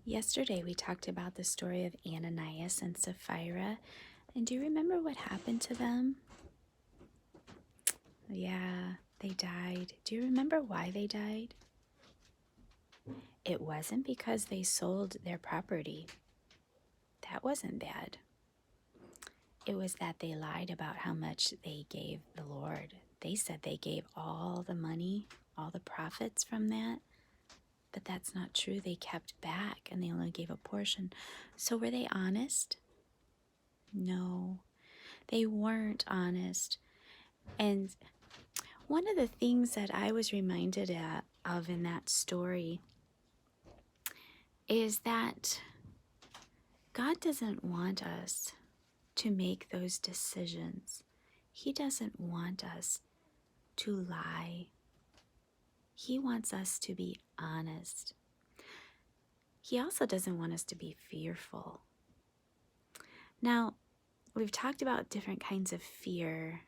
Yesterday, we talked about the story of Ananias and Sapphira. And do you remember what happened to them? Yeah, they died. Do you remember why they died? It wasn't because they sold their property. That wasn't bad. It was that they lied about how much they gave the Lord. They said they gave all the money, all the profits from that. But that's not true. They kept back and they only gave a portion. So were they honest? No, they weren't honest. And one of the things that I was reminded of in that story is that God doesn't want us to make those decisions. He doesn't want us to lie. He wants us to be honest. He also doesn't want us to be fearful. Now, we've talked about different kinds of fear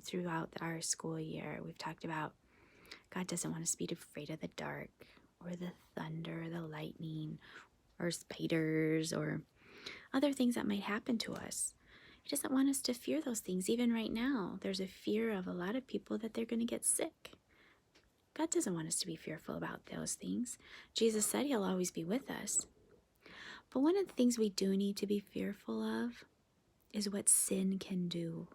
throughout our school year. We've talked about God doesn't want us to be afraid of the dark or the thunder, the lightning, or spiders, or other things that might happen to us. He doesn't want us to fear those things. Even right now, there's a fear of a lot of people that they're going to get sick. God doesn't want us to be fearful about those things. Jesus said he'll always be with us. But one of the things we do need to be fearful of is what sin can do.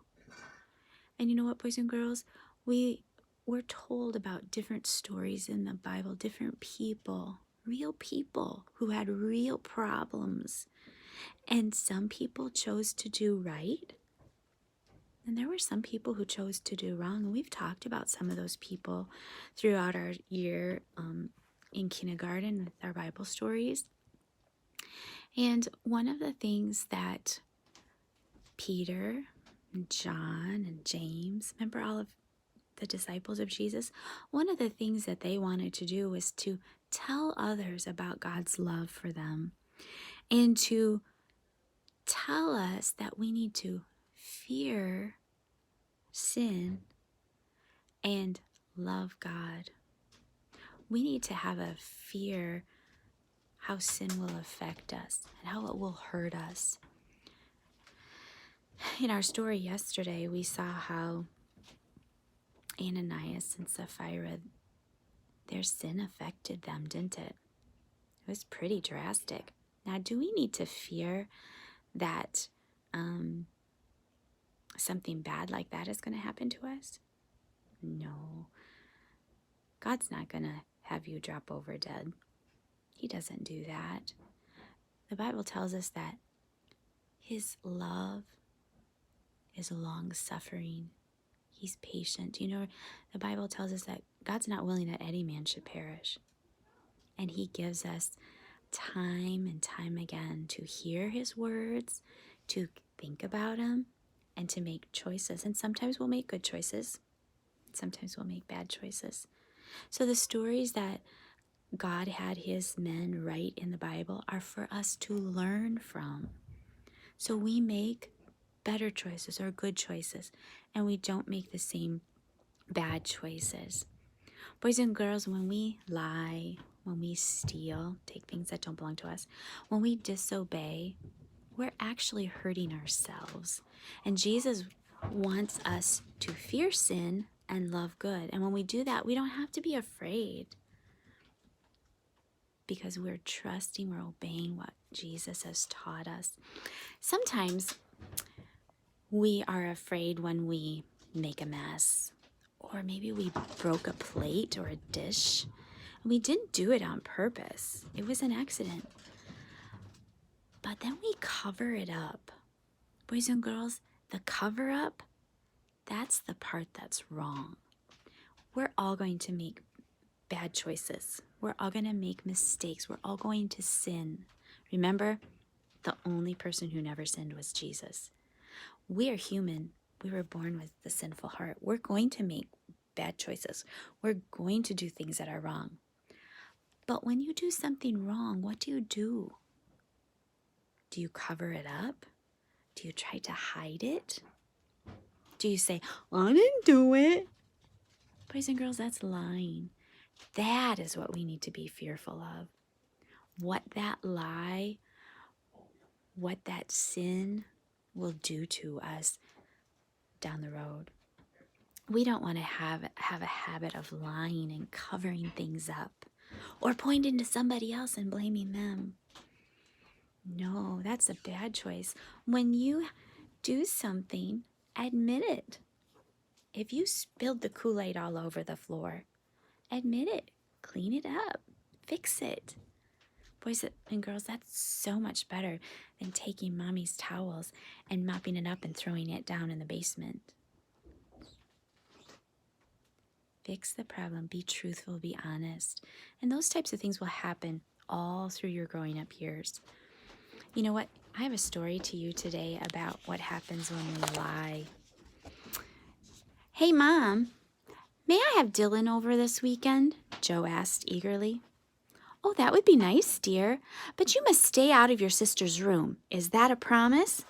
And you know what, boys and girls? We're told about different stories in the Bible, different people, real people who had real problems. And some people chose to do right. And there were some people who chose to do wrong. And we've talked about some of those people throughout our year in kindergarten with our Bible stories. And one of the things that Peter and John and James, remember all of the disciples of Jesus? One of the things that they wanted to do was to tell others about God's love for them and to tell us that we need to fear sin and love God. We need to have a fear how sin will affect us and how it will hurt us. In our story yesterday, we saw how Ananias and Sapphira, their sin affected them, didn't it? It was pretty drastic. Now, do we need to fear that something bad like that is going to happen to us? No. God's not going to have you drop over dead. He doesn't do that. The Bible tells us that his love is long-suffering. He's patient. You know, the Bible tells us that God's not willing that any man should perish. And he gives us time and time again to hear his words, to think about him, and to make choices. And sometimes we'll make good choices. Sometimes we'll make bad choices. So the stories that God had his men write in the Bible are for us to learn from. So we make better choices or good choices, and we don't make the same bad choices. Boys and girls, when we lie, when we steal, take things that don't belong to us, when we disobey, we're actually hurting ourselves. And Jesus wants us to fear sin and love good. And when we do that, we don't have to be afraid because we're trusting, we're obeying what Jesus has taught us. Sometimes we are afraid when we make a mess, or maybe we broke a plate or a dish. We didn't do it on purpose. It was an accident. But then we cover it up. Boys and girls, the cover up, that's the part that's wrong. We're all going to make bad choices. We're all going to make mistakes. We're all going to sin. Remember, the only person who never sinned was Jesus. We are human. We were born with the sinful heart. We're going to make bad choices. We're going to do things that are wrong. But when you do something wrong, what do? Do you cover it up? Do you try to hide it? Do you say, I didn't do it? Boys and girls, that's lying. That is what we need to be fearful of. what that lie, what that sin will do to us down the road. We don't want to have a habit of lying and covering things up or pointing to somebody else and blaming them. No, that's a bad choice. When you do something, admit it. If you spilled the Kool-Aid all over the floor, admit it. Clean it up. Fix it. Boys and girls, that's so much better than taking mommy's towels and mopping it up and throwing it down in the basement. Fix the problem. Be truthful. Be honest. And those types of things will happen all through your growing up years. You know what? I have a story to you today about what happens when we lie. Hey, Mom, may I have Dylan over this weekend? Joe asked eagerly. Oh, that would be nice, dear, but you must stay out of your sister's room. Is that a promise?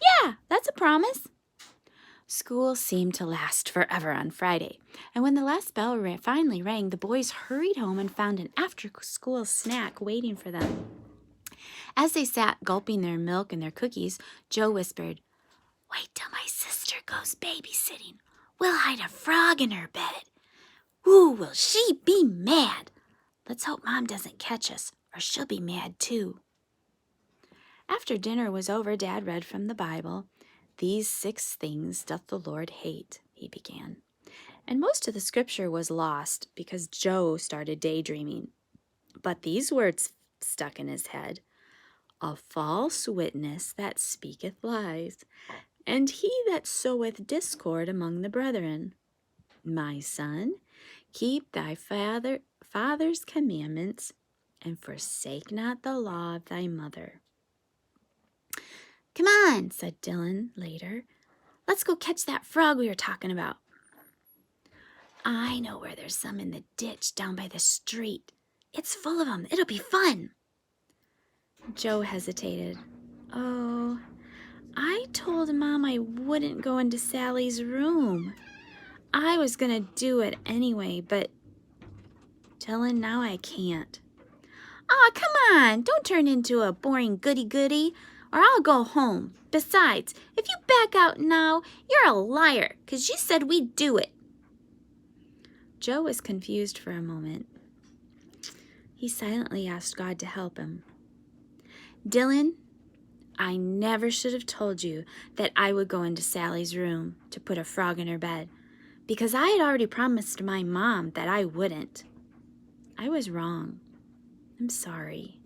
Yeah, that's a promise. School seemed to last forever on Friday, and when the last bell finally rang, the boys hurried home and found an after-school snack waiting for them. As they sat gulping their milk and their cookies, Joe whispered, Wait till my sister goes babysitting. We'll hide a frog in her bed. Ooh, will she be mad? Let's hope Mom doesn't catch us, or she'll be mad too. After dinner was over, Dad read from the Bible. These 6 things doth the Lord hate, he began. And most of the scripture was lost because Joe started daydreaming. But these words stuck in his head. A false witness that speaketh lies, and he that soweth discord among the brethren. My son, keep thy father's commandments, and forsake not the law of thy mother. Come on, said Dylan later. Let's go catch that frog we were talking about. I know where there's some in the ditch down by the street. It's full of them. It'll be fun. Joe hesitated. Oh, I told Mom I wouldn't go into Sally's room. I was going to do it anyway, but Dylan, now I can't. Aw, come on. Don't turn into a boring goody-goody, or I'll go home. Besides, if you back out now, you're a liar, 'cause you said we'd do it. Joe was confused for a moment. He silently asked God to help him. Dylan, I never should have told you that I would go into Sally's room to put a frog in her bed, because I had already promised my mom that I wouldn't. I was wrong. I'm sorry.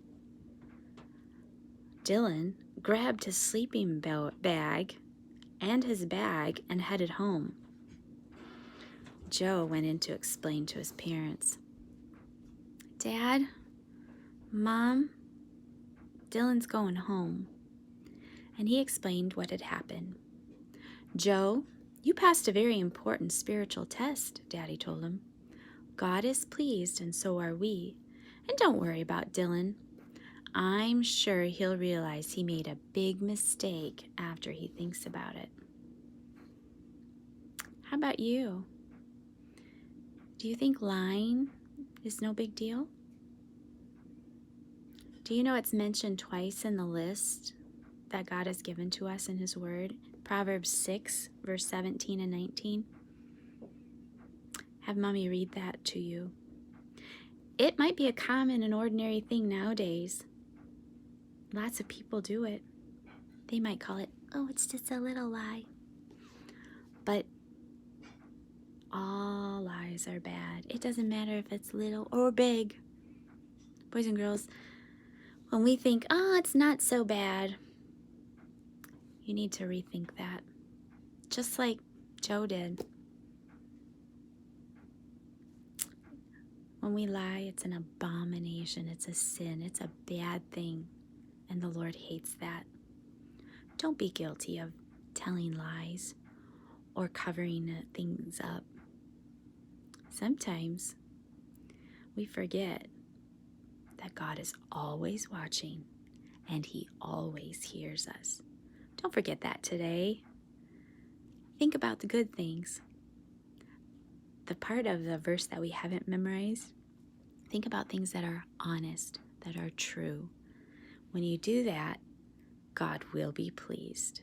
Dylan grabbed his sleeping bag and his bag and headed home. Joe went in to explain to his parents. Dad, Mom, Dylan's going home. And he explained what had happened. Joe, you passed a very important spiritual test, Daddy told him. God is pleased, and so are we. And don't worry about Dylan. I'm sure he'll realize he made a big mistake after he thinks about it. How about you? Do you think lying is no big deal? Do you know it's mentioned twice in the list that God has given to us in His Word? Proverbs 6, verse 17 and 19. Have Mommy read that to you. It might be a common and ordinary thing nowadays. Lots of people do it. They might call it, oh, it's just a little lie. But all lies are bad. It doesn't matter if it's little or big. Boys and girls, when we think, oh, it's not so bad, you need to rethink that. Just like Joe did. When we lie, it's an abomination. It's a sin. It's a bad thing. And the Lord hates that. Don't be guilty of telling lies or covering things up. Sometimes we forget that God is always watching and He always hears us. Don't forget that today. Think about the good things. The part of the verse that we haven't memorized, think about things that are honest, that are true. When you do that, God will be pleased.